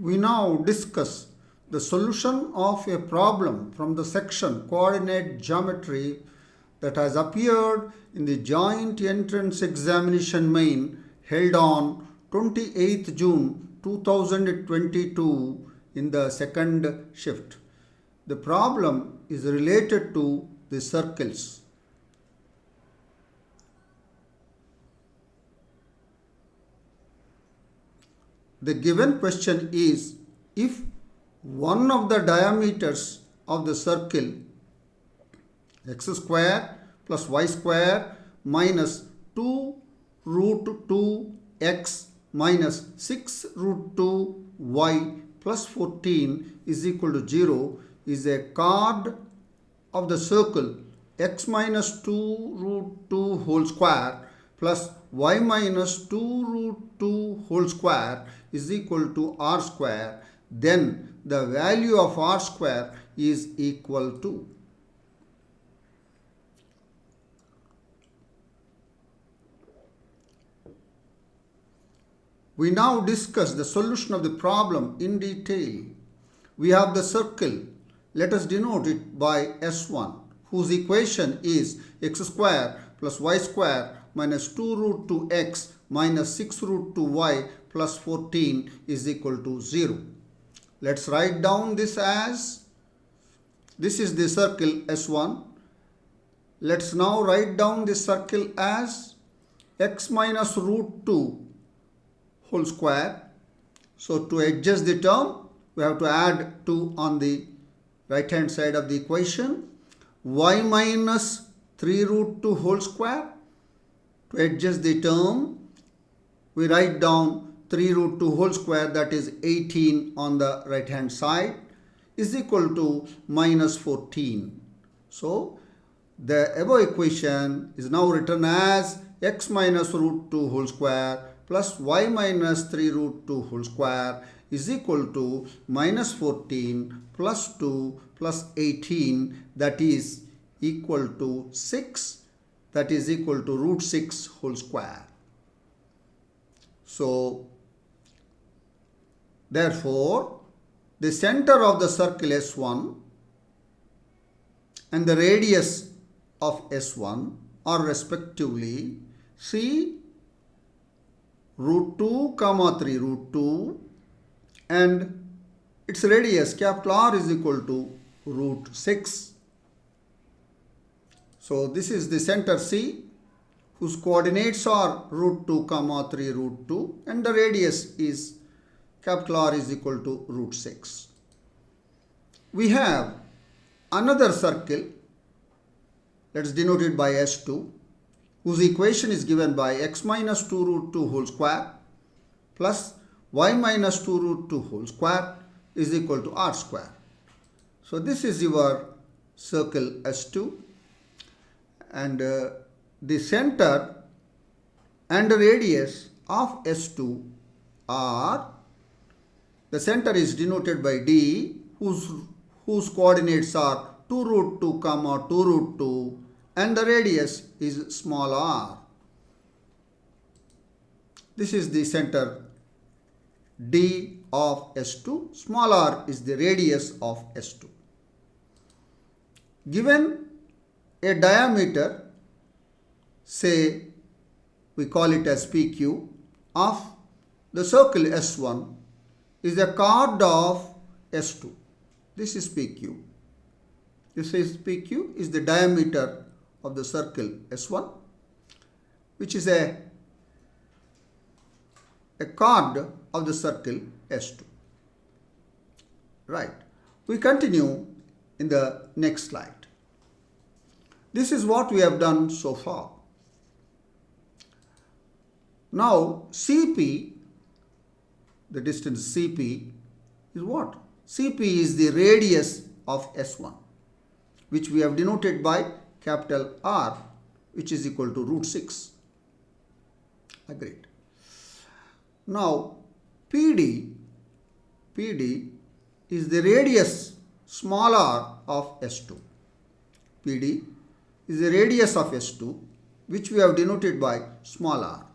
We now discuss the solution of a problem from the section Coordinate Geometry that has appeared in the Joint Entrance Examination Main held on 28th June 2022 in the second shift. The problem is related to the circles. The given question is, if one of the diameters of the circle x square plus y square minus 2 root 2x minus 6 root 2y plus 14 is equal to 0 is a chord of the circle x minus 2 root 2 whole square plus y minus 2 root 2 whole square is equal to r square, then the value of r square is equal to. We now discuss the solution of the problem in detail. We have the circle. Let us denote it by S1, whose equation is x square plus y square minus 2 root 2x minus 6 root 2y plus 14 is equal to 0. Let's write down this as, this is the circle S1. Let's now write down this circle as x minus root 2 whole square. So to adjust the term, we have to add 2 on the right hand side of the equation. Y minus 3 root 2 whole square. To adjust the term, we write down 3 root 2 whole square, that is 18 on the right hand side, is equal to minus 14. So the above equation is now written as x minus root 2 whole square plus y minus 3 root 2 whole square is equal to minus 14 plus 2 plus 18, that is equal to 6, that is equal to root 6 whole square. So therefore, the center of the circle S1 and the radius of S1 are respectively C root 2 comma 3 root 2 and its radius capital R is equal to root 6. So this is the center C, whose coordinates are root 2 comma 3 root 2 and the radius is capital R is equal to root 6. We have another circle, let's denote it by S2, whose equation is given by x minus 2 root 2 whole square plus y minus 2 root 2 whole square is equal to r square. So this is your circle S2, and the center and the radius of S2 are, the center is denoted by D, whose coordinates are 2 root 2 comma 2 root 2 and the radius is small r. This is the center D of S2. Small r is the radius of S2. Given a diameter, say we call it as PQ, of the circle S1 is a chord of S2. This is PQ. This is PQ is the diameter of the circle S1, which is a chord of the circle S2. Right. We continue in the next slide. This is what we have done so far. Now CP, the distance CP is what? CP is the radius of S1, which we have denoted by capital R, which is equal to root 6. Agreed. Now PD is the radius small r of S2. PD is the radius of S2, which we have denoted by small r.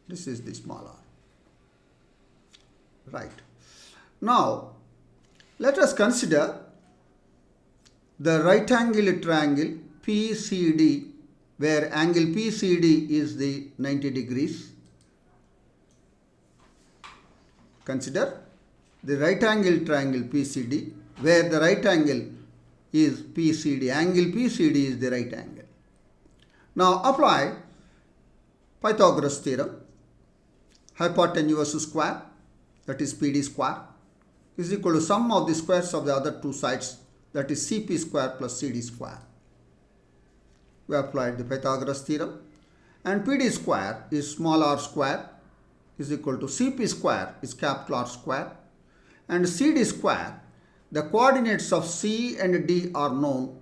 This is the small r. Right. Now, let us consider the right angle triangle PCD, where angle PCD is the 90 degrees. Consider the right angle triangle PCD, where the right angle is PCD. Angle PCD is the right angle. Now apply Pythagoras theorem. Hypotenuse square, that is PD square, is equal to sum of the squares of the other two sides, that is CP square plus CD square. We applied the Pythagoras theorem, and PD square is small r square is equal to CP square is capital R square, and CD square, the coordinates of C and D are known,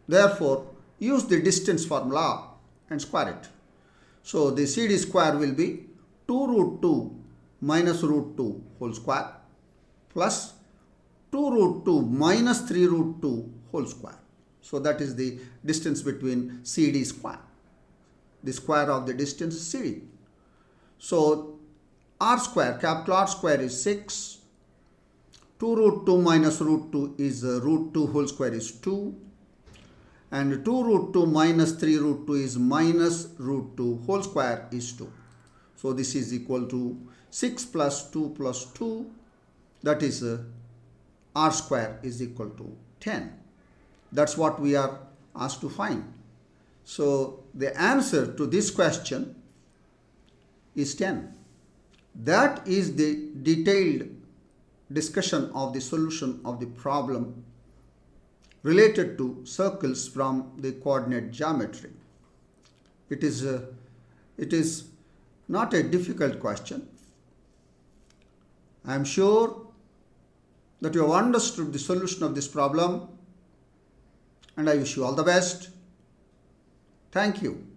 therefore use the distance formula and square it. So the CD square will be 2 root 2 minus root 2 whole square plus 2 root 2 minus 3 root 2 whole square. So that is the distance between CD square. The square of the distance is CD. So R square, capital R square is 6. 2 root 2 minus root 2 is root 2 whole square is 2. And 2 root 2 minus 3 root 2 is minus root 2 whole square is 2. So this is equal to 6 plus 2 plus 2, that is R square is equal to 10. That's what we are asked to find. So the answer to this question is 10. That is the detailed discussion of the solution of the problem related to circles from the coordinate geometry. It is not a difficult question. I am sure that you have understood the solution of this problem, and I wish you all the best. Thank you.